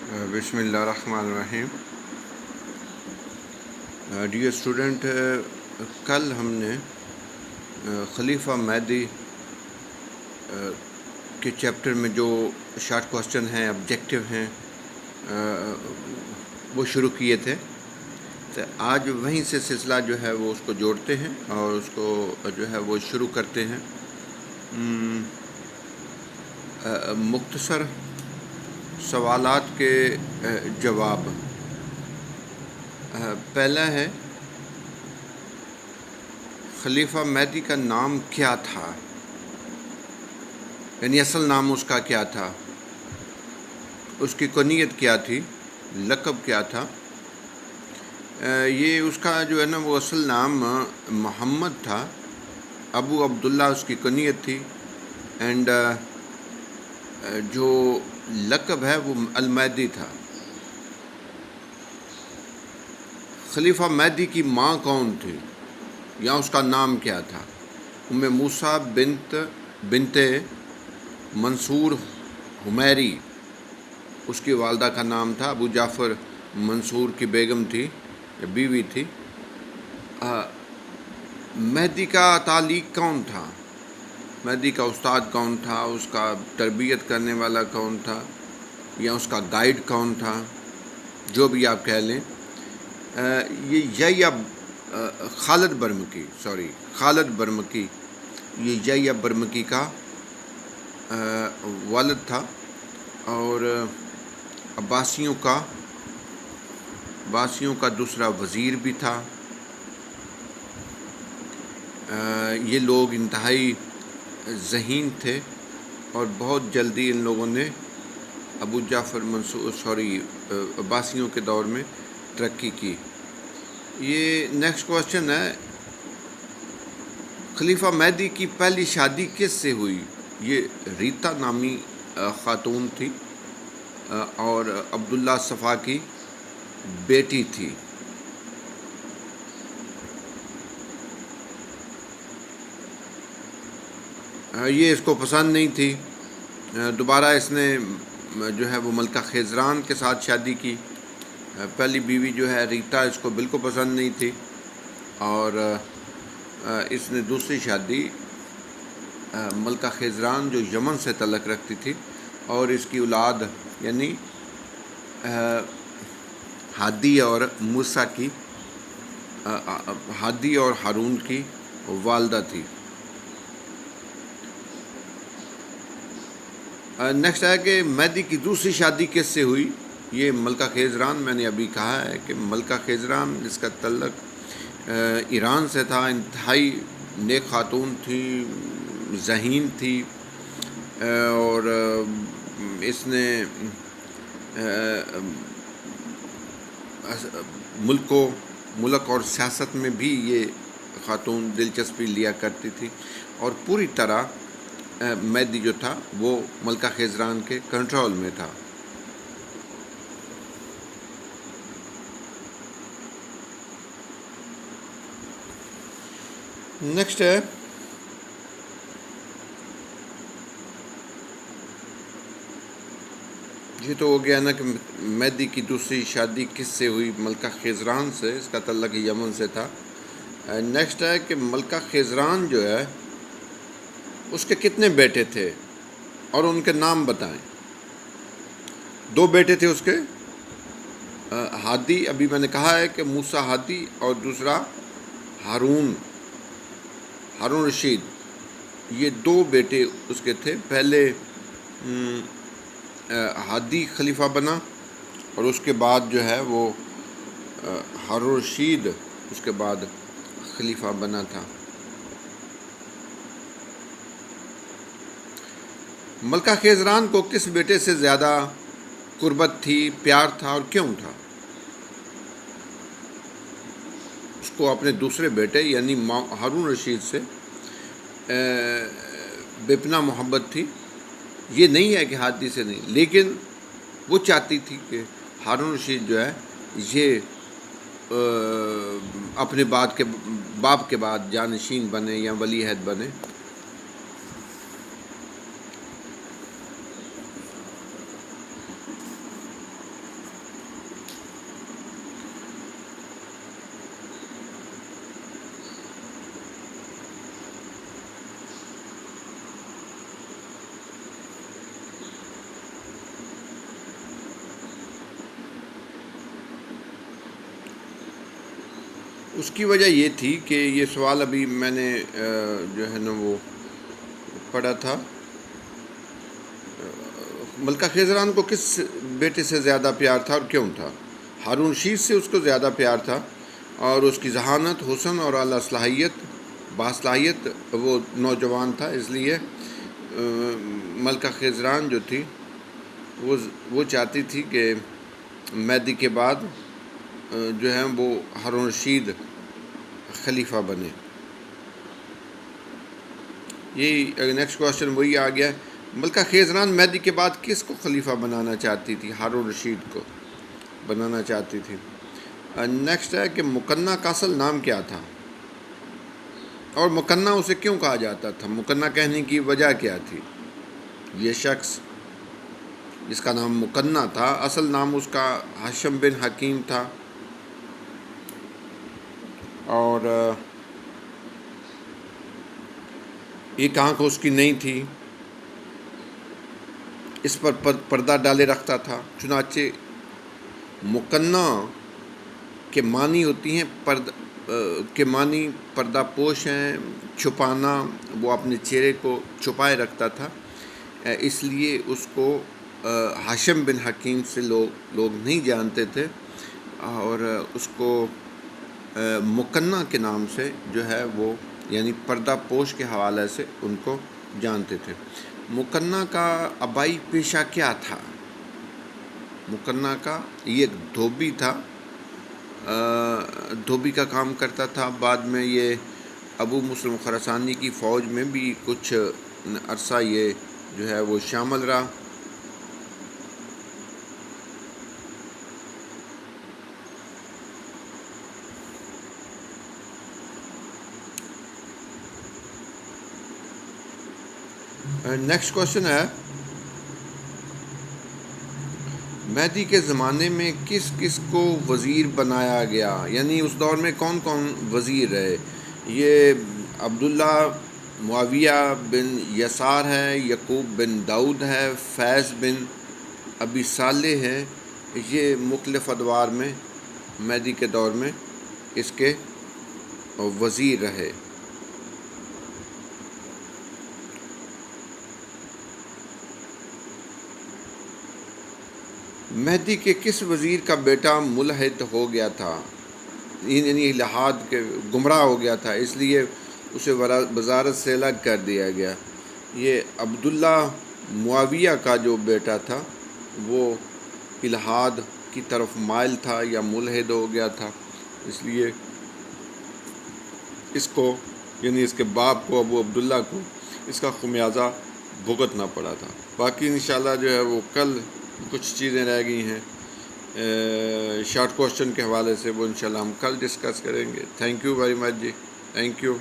بسم اللہ الرحمن الرحیم. ڈیئر اسٹوڈنٹ، کل ہم نے خلیفہ مہدی کے چیپٹر میں جو شارٹ کوسچن ہیں، آبجیکٹیو ہیں، وہ شروع کیے تھے. تو آج وہیں سے سلسلہ جو ہے وہ اس کو جوڑتے ہیں اور اس کو جو ہے وہ شروع کرتے ہیں. مختصر سوالات کے جواب. پہلا ہے، خلیفہ مہدی کا نام کیا تھا؟ یعنی اصل نام اس کا کیا تھا، اس کی کنیت کیا تھی، لقب کیا تھا؟ یہ اس کا جو ہے نا وہ اصل نام محمد تھا. ابو عبداللہ اس کی کنیت تھی. اینڈ جو لقب ہے وہ المہدی تھا. خلیفہ مہدی کی ماں کون تھی یا اس کا نام کیا تھا؟ ام موسیٰ بنت منصور حمیری اس کی والدہ کا نام تھا. ابو جعفر منصور کی بیگم تھی یا بیوی تھی. مہدی کا تعلیق کون تھا؟ مہدی کا استاد کون تھا؟ اس کا تربیت کرنے والا کون تھا یا اس کا گائیڈ کون تھا؟ جو بھی آپ کہہ لیں. یہ خالد برمکی یہ یا برمکی کا والد تھا اور عباسیوں کا دوسرا وزیر بھی تھا. یہ لوگ انتہائی ذہین تھے اور بہت جلدی ان لوگوں نے ابو جعفر عباسیوں کے دور میں ترقی کی. یہ نیکسٹ کوشچن ہے، خلیفہ مہدی کی پہلی شادی کس سے ہوئی؟ یہ ریتا نامی خاتون تھی اور عبداللہ صفا کی بیٹی تھی. یہ اس کو پسند نہیں تھی. دوبارہ اس نے جو ہے وہ ملکہ خیزران کے ساتھ شادی کی. پہلی بیوی جو ہے ریتا اس کو بالکل پسند نہیں تھی اور اس نے دوسری شادی ملکہ خیزران جو یمن سے تعلق رکھتی تھی اور اس کی اولاد یعنی ہادی اور موسیٰ کی ہادی اور ہارون کی والدہ تھی. نیکسٹ ہے کہ مہدی کی دوسری شادی کس سے ہوئی؟ یہ ملکہ خیزران، میں نے ابھی کہا ہے کہ ملکہ خیزران جس کا تعلق ایران سے تھا، انتہائی نیک خاتون تھی، ذہین تھی اور اس نے ملک اور سیاست میں بھی یہ خاتون دلچسپی لیا کرتی تھی اور پوری طرح مہدی جو تھا وہ ملکہ خیزران کے کنٹرول میں تھا. نیکسٹ ہے، یہ تو ہو گیا نا کہ مہدی کی دوسری شادی کس سے ہوئی؟ ملکہ خیزران سے، اس کا تعلق یمن سے تھا. نیکسٹ ہے کہ ملکہ خیزران جو ہے اس کے کتنے بیٹے تھے اور ان کے نام بتائیں. 2 بیٹے تھے اس کے، ہادی، ابھی میں نے کہا ہے کہ موسیٰ ہادی اور دوسرا ہارون رشید. یہ 2 بیٹے اس کے تھے. پہلے ہادی خلیفہ بنا اور اس کے بعد جو ہے وہ ہارون رشید اس کے بعد خلیفہ بنا تھا. ملکہ خیزران کو کس بیٹے سے زیادہ قربت تھی، پیار تھا اور کیوں تھا؟ اس کو اپنے دوسرے بیٹے یعنی ہارون رشید سے بے پناہ محبت تھی. یہ نہیں ہے کہ ہادی سے نہیں، لیکن وہ چاہتی تھی کہ ہارون رشید جو ہے یہ اپنے باپ کے بعد جانشین بنے یا ولی عہد بنے. اس کی وجہ یہ تھی کہ یہ سوال ابھی میں نے جو ہے نا وہ پڑھا تھا، ملکہ خیزران کو کس بیٹے سے زیادہ پیار تھا اور کیوں تھا؟ ہارون رشید سے اس کو زیادہ پیار تھا، اور اس کی ذہانت، حسن اور اعلیٰ باصلاحیت وہ نوجوان تھا، اس لیے ملکہ خیزران جو تھی وہ چاہتی تھی کہ مہدی کے بعد جو ہے وہ ہارون رشید خلیفہ بنے۔ یہی نیکسٹ کوشچن وہی آ گیا، ملکہ خیزران مہدی کے بعد کس کو خلیفہ بنانا چاہتی تھی؟ ہارون رشید کو بنانا چاہتی تھی۔ نیکسٹ ہے کہ مکنہ کا اصل نام کیا تھا، اور مکنہ اسے کیوں کہا جاتا تھا؟ مکنہ کہنے کی وجہ کیا تھی؟ یہ شخص جس کا نام مکنہ تھا، اصل نام اس کا ہاشم بن حکیم تھا، اور ایک آنکھ اس کی نہیں تھی، اس پر پردہ ڈالے رکھتا تھا۔ چنانچہ مکنہ کے معنی ہوتی ہیں پردہ پوش ہیں، چھپانا، وہ اپنے چہرے کو چھپائے رکھتا تھا، اس لیے اس کو ہاشم بن حکیم سے لوگ نہیں جانتے تھے، اور اس کو مکنہ کے نام سے جو ہے وہ یعنی پردہ پوش کے حوالے سے ان کو جانتے تھے۔ مکنہ کا آبائی پیشہ کیا تھا؟ مکنہ کا یہ ایک دھوبی تھا، دھوبی کا کام کرتا تھا۔ بعد میں یہ ابو مسلم خراسانی کی فوج میں بھی کچھ عرصہ یہ جو ہے وہ شامل رہا۔ نیکسٹ کوشچن ہے، مہدی کے زمانے میں کس کس کو وزیر بنایا گیا؟ یعنی اس دور میں کون کون وزیر رہے؟ یہ عبداللہ معاویہ بن یسار ہے، یعقوب بن داؤد ہے، فیض بن ابی صالح ہے، یہ مختلف ادوار میں مہدی کے دور میں اس کے وزیر رہے۔ مہدی کے کس وزیر کا بیٹا ملحد ہو گیا تھا؟ یعنی الحاد کے گمراہ ہو گیا تھا، اس لیے اسے وزارت سے الگ کر دیا گیا۔ یہ عبداللہ معاویہ کا جو بیٹا تھا وہ الحاد کی طرف مائل تھا یا ملحد ہو گیا تھا، اس لیے اس کو یعنی اس کے باپ کو ابو عبداللہ کو اس کا خمیازہ بھگتنا پڑا تھا۔ باقی انشاءاللہ جو ہے وہ کل کچھ چیزیں رہ گئی ہیں شارٹ کوسچن کے حوالے سے، وہ انشاءاللہ ہم کل ڈسکس کریں گے۔ تھینک یو ویری مچ جی، تھینک یو۔